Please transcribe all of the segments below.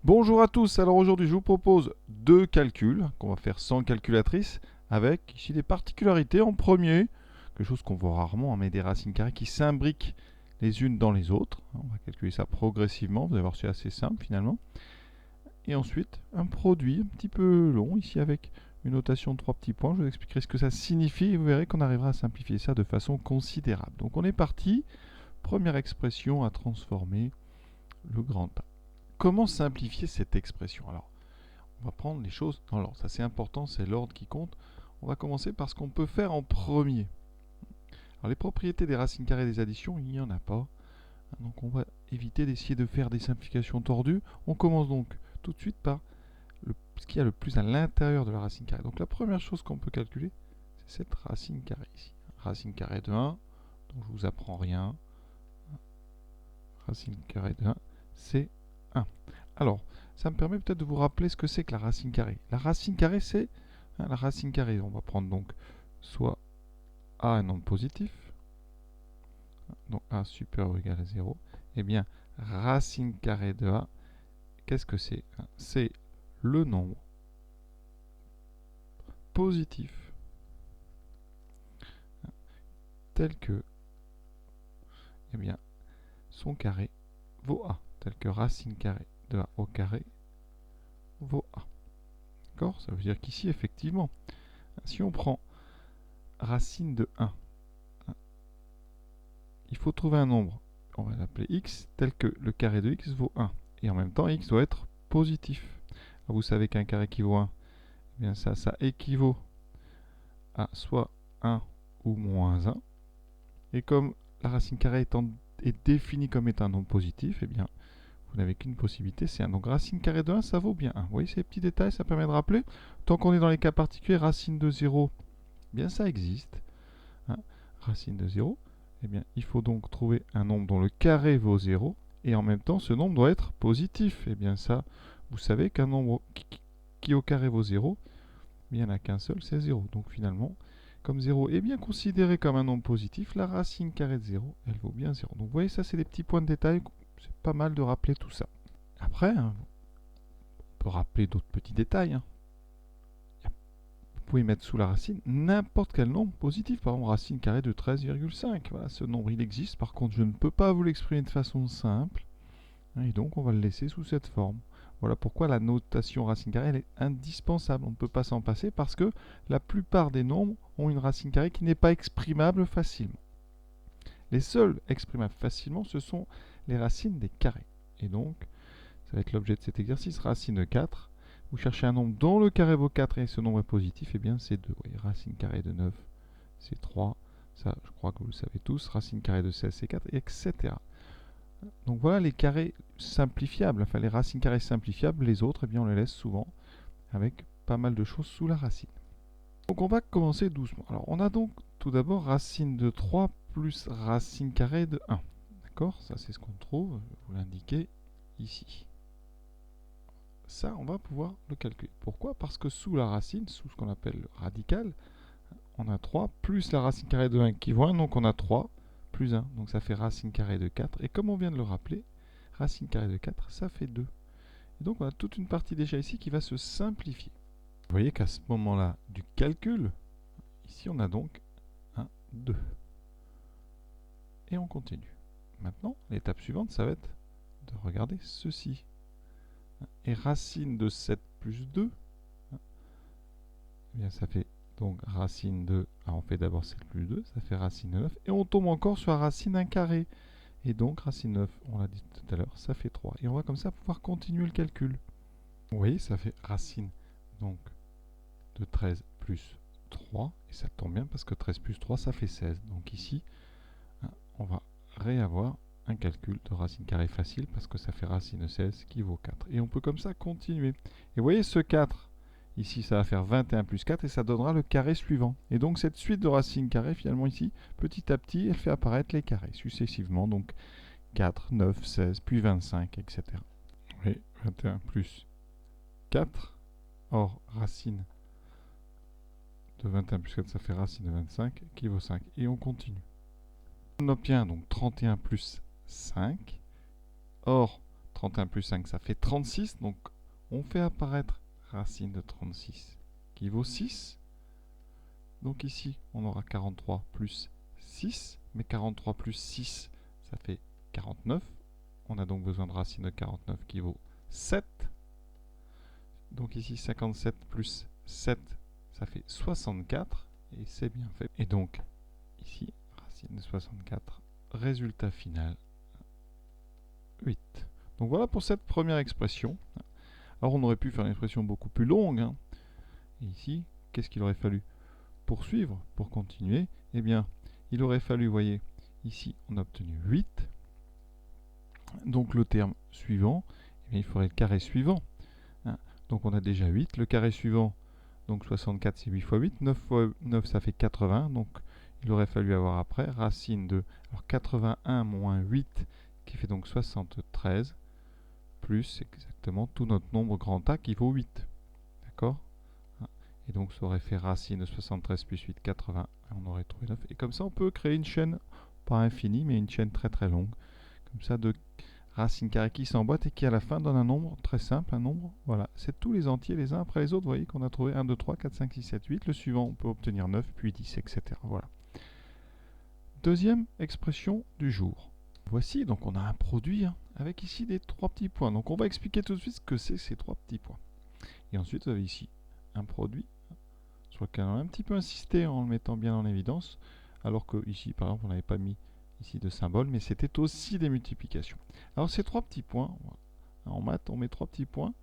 Bonjour à tous, alors aujourd'hui je vous propose deux calculs qu'on va faire sans calculatrice avec ici des particularités. En premier, quelque chose qu'on voit rarement, mais des racines carrées qui s'imbriquent les unes dans les autres. On va calculer ça progressivement, vous allez voir c'est assez simple finalement. Et ensuite un produit un petit peu long ici avec une notation de 3 petits points. Je vous expliquerai ce que ça signifie et vous verrez qu'on arrivera à simplifier ça de façon considérable. Donc on est parti, première expression à transformer le grand A. Comment simplifier cette expression? Alors, on va prendre les choses dans l'ordre. Ça, c'est important, c'est l'ordre qui compte. On va commencer par ce qu'on peut faire en premier. Alors, les propriétés des racines carrées des additions, il n'y en a pas. Donc, on va éviter d'essayer de faire des simplifications tordues. On commence donc tout de suite par ce qu'il y a le plus à l'intérieur de la racine carrée. Donc, la première chose qu'on peut calculer, c'est cette racine carrée ici. Racine carrée de 1, donc je vous apprends rien. Racine carrée de 1, c'est 1. Alors, ça me permet peut-être de vous rappeler ce que c'est que la racine carrée. La racine carrée, c'est la racine carrée. On va prendre donc soit a un nombre positif, donc a supérieur ou égal à 0. Eh bien, racine carrée de a, qu'est-ce que c'est? C'est le nombre positif tel que, eh bien, son carré vaut a, tel que racine carrée de a au carré vaut a. D'accord? Ça veut dire qu'ici, effectivement, si on prend racine de 1, il faut trouver un nombre, on va l'appeler x, tel que le carré de x vaut 1. Et en même temps, x doit être positif. Alors, vous savez qu'un carré qui vaut 1, eh bien ça équivaut à soit 1 ou moins 1. Et comme la racine carrée est définie comme étant un nombre positif, eh bien, vous n'avez qu'une possibilité, c'est 1. Donc racine carrée de 1, ça vaut bien 1. Vous voyez ces petits détails, ça permet de rappeler. Tant qu'on est dans les cas particuliers, racine de 0, eh bien ça existe. Hein. Racine de 0, eh bien, il faut donc trouver un nombre dont le carré vaut 0, et en même temps, ce nombre doit être positif. Eh bien ça, vous savez qu'un nombre qui au carré vaut 0, il n'y en a qu'un seul, c'est 0. Donc finalement, comme 0 est bien considéré comme un nombre positif, la racine carrée de 0, elle vaut bien 0. Donc vous voyez, ça c'est des petits points de détail, c'est pas mal de rappeler tout ça. Après, hein, on peut rappeler d'autres petits détails. Hein. Vous pouvez mettre sous la racine n'importe quel nombre positif. Par exemple, racine carrée de 13,5. Voilà, ce nombre, il existe. Par contre, je ne peux pas vous l'exprimer de façon simple. Et donc, on va le laisser sous cette forme. Voilà pourquoi la notation racine carrée, elle est indispensable. On ne peut pas s'en passer parce que la plupart des nombres ont une racine carrée qui n'est pas exprimable facilement. Les seuls exprimables facilement, ce sont les racines des carrés. Et donc, ça va être l'objet de cet exercice, racine de 4. Vous cherchez un nombre dont le carré vaut 4 et ce nombre est positif, et bien c'est 2. Oui, racine carrée de 9, c'est 3. Ça, je crois que vous le savez tous. Racine carrée de 16, c'est 4, etc. Donc voilà les carrés simplifiables, enfin les racines carrées simplifiables. Les autres, eh bien, on les laisse souvent avec pas mal de choses sous la racine. Donc on va commencer doucement. Alors on a donc tout d'abord racine de 3 plus racine carrée de 1. D'accord? Ça c'est ce qu'on trouve, je vais vous l'indiquer ici. Ça, on va pouvoir le calculer. Pourquoi? Parce que sous la racine, sous ce qu'on appelle le radical, on a 3 plus la racine carrée de 1 qui vaut 1, donc on a 3 plus 1, donc ça fait racine carrée de 4. Et comme on vient de le rappeler, racine carrée de 4, ça fait 2. Et donc on a toute une partie déjà ici qui va se simplifier. Vous voyez qu'à ce moment-là du calcul, ici on a donc un 2. Et on continue. Maintenant, l'étape suivante, ça va être de regarder ceci. Et racine de 7 plus 2, eh bien ça fait donc racine de, alors on fait d'abord 7 plus 2, ça fait racine de 9, et on tombe encore sur la racine 1 carré. Et donc racine 9, on l'a dit tout à l'heure, ça fait 3. Et on va comme ça pouvoir continuer le calcul. Vous voyez, ça fait racine donc de 13 plus 3, et ça tombe bien parce que 13 plus 3, ça fait 16. Donc ici, on va réavoir un calcul de racine carrée facile parce que ça fait racine de 16 qui vaut 4. Et on peut comme ça continuer. Et vous voyez ce 4, ici ça va faire 21 plus 4 et ça donnera le carré suivant. Et donc cette suite de racines carrées, finalement ici, petit à petit, elle fait apparaître les carrés successivement. Donc 4, 9, 16, puis 25, etc. Oui, 21 plus 4. Or, racine de 21 plus 4, ça fait racine de 25 qui vaut 5. Et on continue. On obtient donc 31 plus 5. Or, 31 plus 5, ça fait 36. Donc, on fait apparaître racine de 36 qui vaut 6. Donc ici, on aura 43 plus 6. Mais 43 plus 6, ça fait 49. On a donc besoin de racine de 49 qui vaut 7. Donc ici, 57 plus 7, ça fait 64. Et c'est bien fait. Et donc, ici, racine de 64, résultat final, 8. Donc voilà pour cette première expression. Alors on aurait pu faire une expression beaucoup plus longue. Et ici, qu'est-ce qu'il aurait fallu poursuivre pour continuer? Eh bien, il aurait fallu, vous voyez, ici, on a obtenu 8. Donc le terme suivant, eh bien, il faudrait le carré suivant. Donc on a déjà 8. Le carré suivant, donc 64, c'est 8 fois 8. 9 fois 9, ça fait 80. Donc il aurait fallu avoir après racine de alors 81 moins 8, qui fait donc 73, plus exactement tout notre nombre grand A qui vaut 8. D'accord? Et donc ça aurait fait racine de 73 plus 8, 80. On aurait trouvé 9. Et comme ça, on peut créer une chaîne, pas infinie, mais une chaîne très très longue. Comme ça, de racines carrées qui s'emboîtent et qui à la fin donne un nombre très simple, un nombre, voilà, c'est tous les entiers les uns après les autres, vous voyez qu'on a trouvé 1, 2, 3, 4, 5, 6, 7, 8, le suivant on peut obtenir 9, puis 10, etc. Voilà. Deuxième expression du jour. Voici, donc on a un produit avec ici des 3 petits points, donc on va expliquer tout de suite ce que c'est ces 3 petits points. Et ensuite vous avez ici un produit, sur lequel on a un petit peu insisté en le mettant bien en évidence, alors que ici par exemple on n'avait pas mis ici de symbole, mais c'était aussi des multiplications. Alors ces 3 petits points, en maths on met 3 petits points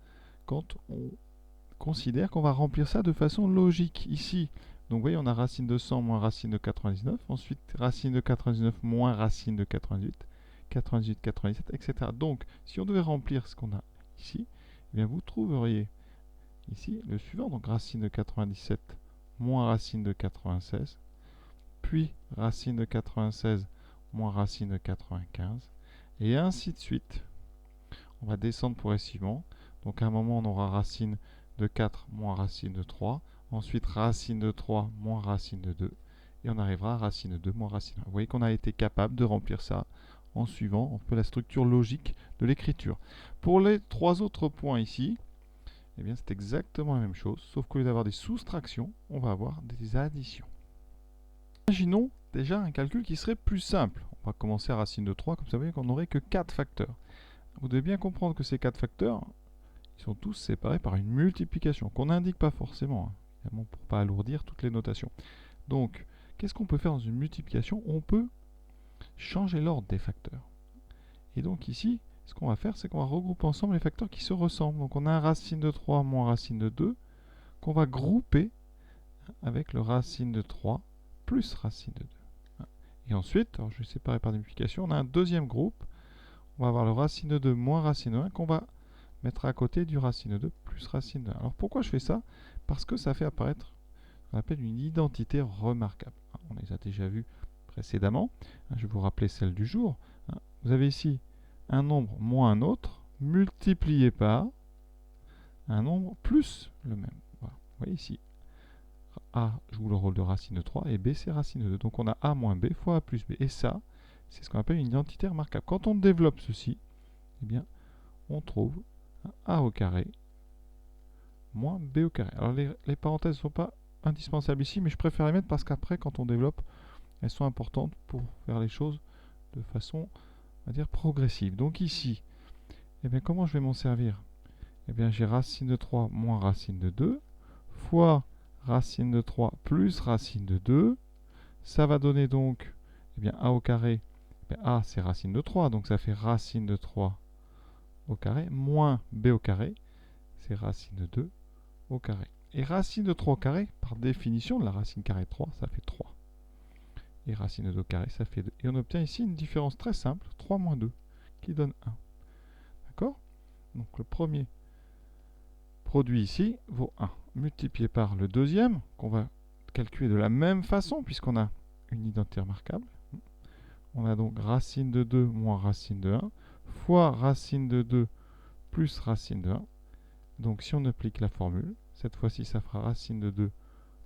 quand on considère qu'on va remplir ça de façon logique. Ici, donc vous voyez on a racine de 100 moins racine de 99, ensuite racine de 99 moins racine de 88, 98, 97, etc. Donc si on devait remplir ce qu'on a ici, eh bien vous trouveriez ici le suivant, donc racine de 97 moins racine de 96, puis racine de 96 moins racine de 95, et ainsi de suite. On va descendre progressivement. Donc à un moment, on aura racine de 4 moins racine de 3, ensuite racine de 3 moins racine de 2, et on arrivera à racine de 2 moins racine de 1. Vous voyez qu'on a été capable de remplir ça en suivant un peu la structure logique de l'écriture. Pour les 3 autres points ici, eh bien c'est exactement la même chose, sauf qu'au lieu d'avoir des soustractions, on va avoir des additions. Imaginons déjà un calcul qui serait plus simple. On va commencer à racine de 3, comme ça vous voyez qu'on n'aurait que 4 facteurs. Vous devez bien comprendre que ces 4 facteurs, ils sont tous séparés par une multiplication, qu'on n'indique pas forcément, évidemment pour ne pas alourdir toutes les notations. Donc, qu'est-ce qu'on peut faire dans une multiplication? On peut changer l'ordre des facteurs. Et donc ici, ce qu'on va faire, c'est qu'on va regrouper ensemble les facteurs qui se ressemblent. Donc on a un racine de 3 moins racine de 2, qu'on va grouper avec le racine de 3 plus racine de 2. Et ensuite, alors je vais séparer par des multiplications, on a un deuxième groupe. On va avoir le racine de 2 moins racine de 1 qu'on va mettre à côté du racine de 2 plus racine de 1. Alors pourquoi je fais ça? Parce que ça fait apparaître ce qu'on appelle une identité remarquable. On les a déjà vus précédemment. Je vais vous rappeler celle du jour. Vous avez ici un nombre moins un autre multiplié par un nombre plus le même. Voilà. Vous voyez ici, A joue le rôle de racine de 3 et B c'est racine de 2. Donc on a A moins B fois A plus B. Et ça, c'est ce qu'on appelle une identité remarquable. Quand on développe ceci, eh bien, on trouve A au carré moins B au carré. Alors les parenthèses ne sont pas indispensables ici, mais je préfère les mettre parce qu'après, quand on développe, elles sont importantes pour faire les choses de façon, on va dire, progressive. Donc ici, eh bien, comment je vais m'en servir? Eh bien, j'ai racine de 3 moins racine de 2 fois racine de 3 plus racine de 2. Ça va donner donc, eh bien, A au carré. Eh bien, A, c'est racine de 3, donc ça fait racine de 3 au carré, moins B au carré, c'est racine de 2 au carré. Et racine de 3 au carré, par définition, de la racine carrée de 3, ça fait 3. Et racine de 2 au carré, ça fait 2. Et on obtient ici une différence très simple, 3 moins 2, qui donne 1. D'accord? Donc le premier produit ici vaut 1. Multiplié par le deuxième, qu'on va calculer de la même façon, puisqu'on a une identité remarquable. On a donc racine de 2 moins racine de 1, fois racine de 2 plus racine de 1. Donc si on applique la formule, cette fois-ci ça fera racine de 2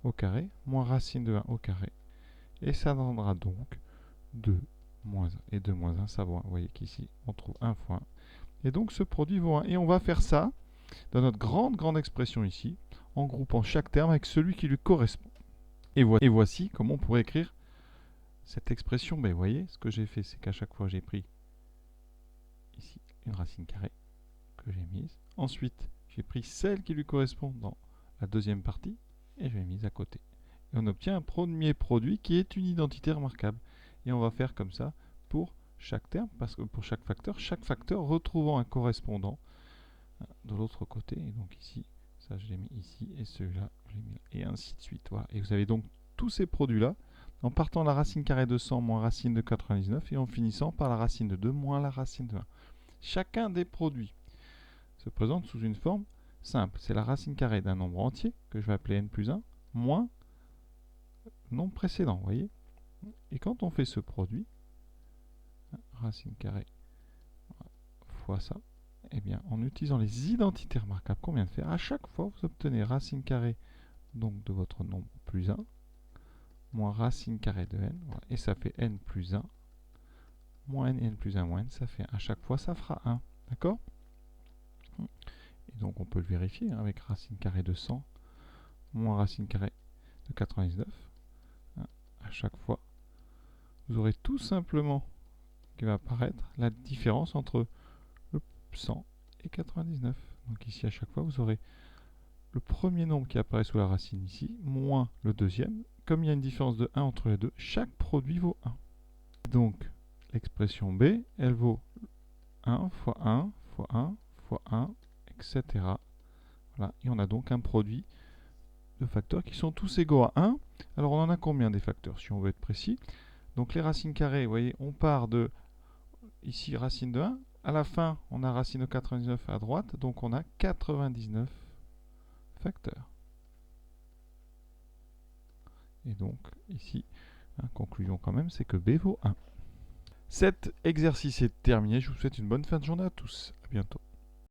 au carré, moins racine de 1 au carré. Et ça donnera donc 2 moins 1. Et 2 moins 1, ça va. Vous voyez qu'ici on trouve 1 fois 1. Et donc ce produit vaut 1. Et on va faire ça dans notre grande expression ici, en groupant chaque terme avec celui qui lui correspond. Et voici comment on pourrait écrire cette expression. Ben, vous voyez, ce que j'ai fait, c'est qu'à chaque fois, j'ai pris ici une racine carrée que j'ai mise. Ensuite, j'ai pris celle qui lui correspond dans la deuxième partie et je l'ai mise à côté. Et on obtient un premier produit qui est une identité remarquable. Et on va faire comme ça pour chaque terme, parce que pour chaque facteur retrouvant un correspondant de l'autre côté. Et donc ici, ça je l'ai mis ici, et celui-là, je l'ai mis là, et ainsi de suite. Voilà. Et vous avez donc tous ces produits-là, en partant de la racine carrée de 100 moins racine de 99, et en finissant par la racine de 2 moins la racine de 1. Chacun des produits se présente sous une forme simple. C'est la racine carrée d'un nombre entier, que je vais appeler n plus 1, moins le nombre précédent, vous voyez. Et quand on fait ce produit, racine carrée fois ça, eh bien, en utilisant les identités remarquables qu'on vient de faire, à chaque fois, vous obtenez racine carrée donc de votre nombre plus 1, moins racine carrée de n, voilà, et ça fait n plus 1, moins n et n plus 1 moins n, ça fait 1. À chaque fois, ça fera 1. D'accord? Et donc, on peut le vérifier hein, avec racine carrée de 100, moins racine carrée de 99. Hein, à chaque fois, vous aurez tout simplement qui va apparaître la différence entre le 100 et 99. Donc ici, à chaque fois, vous aurez le premier nombre qui apparaît sous la racine ici, moins le deuxième. Comme il y a une différence de 1 entre les deux, chaque produit vaut 1. Donc, l'expression B, elle vaut 1 fois 1 fois 1 fois 1, etc. Voilà. Et on a donc un produit de facteurs qui sont tous égaux à 1. Alors, on en a combien des facteurs, si on veut être précis? Donc, les racines carrées, vous voyez, on part de, ici, racine de 1. À la fin, on a racine de 99 à droite, donc on a 99 facteurs. Et donc, ici, conclusion quand même, c'est que B vaut 1. Cet exercice est terminé. Je vous souhaite une bonne fin de journée à tous. À bientôt.